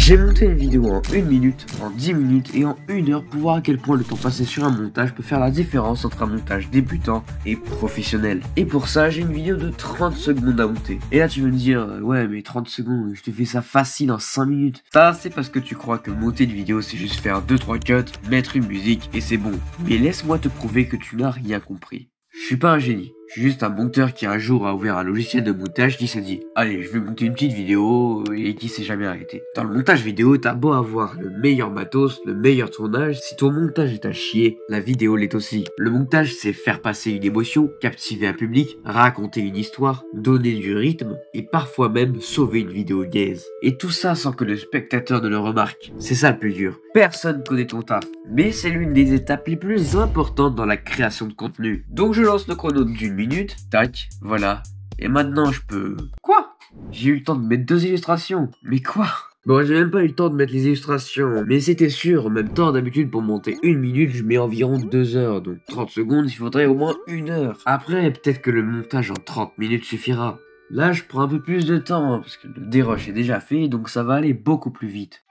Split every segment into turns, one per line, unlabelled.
J'ai monté une vidéo en 1 minute, en 10 minutes et en 1 heure pour voir à quel point le temps passé sur un montage peut faire la différence entre un montage débutant et professionnel. Et pour ça, j'ai une vidéo de 30 secondes à monter. Et là tu veux me dire, ouais mais 30 secondes, je te fais ça facile en 5 minutes. Ça c'est parce que tu crois que monter une vidéo c'est juste faire 2-3 cuts, mettre une musique et c'est bon. Mais laisse-moi te prouver que tu n'as rien compris. Je suis pas un génie, je suis juste un monteur qui un jour a ouvert un logiciel de montage qui s'est dit « Allez, je vais monter une petite vidéo » et qui s'est jamais arrêté. Dans le montage vidéo, t'as beau avoir le meilleur matos, le meilleur tournage, si ton montage est à chier, la vidéo l'est aussi. Le montage, c'est faire passer une émotion, captiver un public, raconter une histoire, donner du rythme et parfois même sauver une vidéo gaze. Et tout ça sans que le spectateur ne le remarque. C'est ça le plus dur. Personne connaît ton taf, mais c'est l'une des étapes les plus importantes dans la création de contenu. Donc je lance le chrono d'1 minute, tac, voilà. Et maintenant je peux... Quoi? J'ai eu le temps de mettre 2 illustrations. Mais quoi? Bon, j'ai même pas eu le temps de mettre les illustrations, mais c'était sûr, en même temps d'habitude pour monter 1 minute, je mets environ 2 heures, donc 30 secondes, il faudrait au moins 1 heure. Après, peut-être que le montage en 30 minutes suffira. Là, je prends un peu plus de temps, hein, parce que le dérush est déjà fait, donc ça va aller beaucoup plus vite.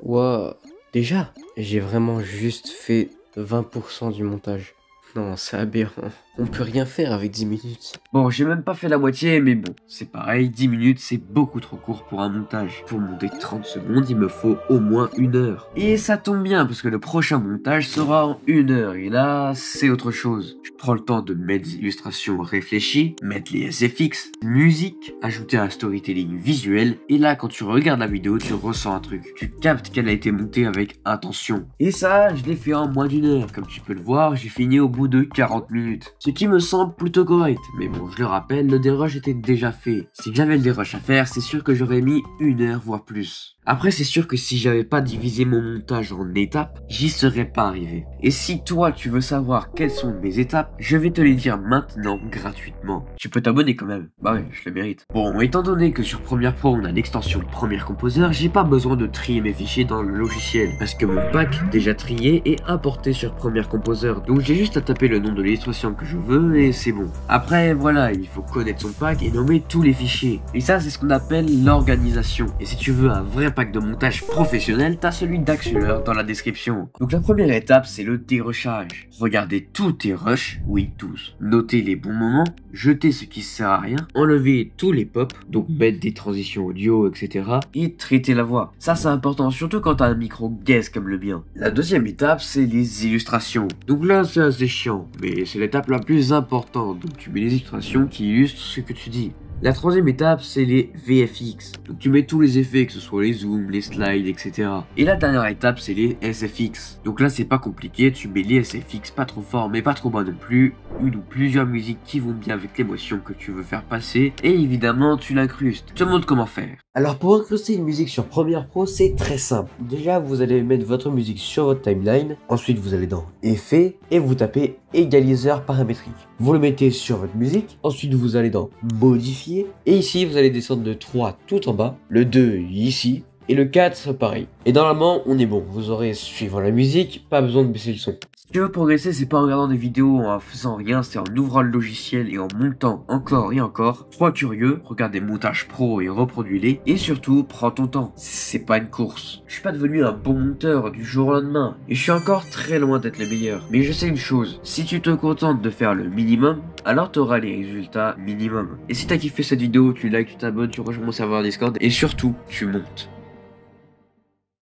Wow, déjà, j'ai vraiment juste fait 20% du montage. Non, c'est aberrant. On peut rien faire avec 10 minutes.
Bon, j'ai même pas fait la moitié, mais bon, c'est pareil, 10 minutes c'est beaucoup trop court pour un montage. Pour monter 30 secondes, il me faut au moins 1 heure. Et ça tombe bien, parce que le prochain montage sera en 1 heure, et là, c'est autre chose. Je prends le temps de mettre des illustrations réfléchies, mettre les SFX, musique, ajouter un storytelling visuel, et là, quand tu regardes la vidéo, tu ressens un truc. Tu captes qu'elle a été montée avec intention. Et ça, je l'ai fait en moins d'1 heure. Comme tu peux le voir, j'ai fini au bout de 40 minutes. Ce qui me semble plutôt correct, mais bon, je le rappelle, le dérush était déjà fait. Si j'avais le dérush à faire, c'est sûr que j'aurais mis 1 heure, voire plus. Après, c'est sûr que si j'avais pas divisé mon montage en étapes, j'y serais pas arrivé. Et si toi, tu veux savoir quelles sont mes étapes, je vais te les dire maintenant, gratuitement. Tu peux t'abonner quand même. Bah ouais, je le mérite. Bon, étant donné que sur Premiere Pro, on a l'extension Premiere Composer, j'ai pas besoin de trier mes fichiers dans le logiciel, parce que mon pack, déjà trié, est importé sur Premiere Composer. Donc j'ai juste à taper le nom de l'illustration que je veux et c'est bon. Après, voilà, il faut connaître son pack et nommer tous les fichiers. Et ça, c'est ce qu'on appelle l'organisation. Et si tu veux un vrai pack de montage professionnel, t'as celui d'Axuler dans la description. Donc la première étape, c'est le dérushage. Regardez tous tes rushs, oui tous. Notez les bons moments, jeter ce qui sert à rien, enlever tous les pops, donc mettre des transitions audio, etc. et traiter la voix. Ça c'est important, surtout quand t'as un micro gaze comme le mien. La deuxième étape, c'est les illustrations. Donc là, c'est assez chiant, mais c'est l'étape la plus importante. Donc tu mets les illustrations qui illustrent ce que tu dis. La troisième étape, c'est les VFX. Donc tu mets tous les effets, que ce soit les zooms, les slides, etc. Et la dernière étape, c'est les SFX. Donc là, c'est pas compliqué, tu mets les SFX pas trop fort, mais pas trop bas non plus. Une ou plusieurs musiques qui vont bien avec l'émotion que tu veux faire passer. Et évidemment, tu l'incrustes. Je te montre comment faire.
Alors pour incruster une musique sur Premiere Pro, c'est très simple. Déjà, vous allez mettre votre musique sur votre timeline. Ensuite, vous allez dans Effets et vous tapez Égaliseur paramétrique. Vous le mettez sur votre musique. Ensuite, vous allez dans Modifier. Et ici, vous allez descendre de 3 tout en bas. Le 2 ici. Et le 4, pareil. Et normalement, on est bon. Vous aurez, suivant la musique, pas besoin de baisser le son.
Si tu veux progresser, c'est pas en regardant des vidéos, en faisant rien, c'est en ouvrant le logiciel et en montant encore et encore. Sois curieux, regarde des montages pro et reproduis-les. Et surtout, prends ton temps. C'est pas une course. Je suis pas devenu un bon monteur du jour au lendemain. Et je suis encore très loin d'être le meilleur. Mais je sais une chose, si tu te contentes de faire le minimum, alors tu auras les résultats minimum. Et si t'as kiffé cette vidéo, tu likes, tu t'abonnes, tu rejoins mon serveur Discord. Et surtout, tu montes.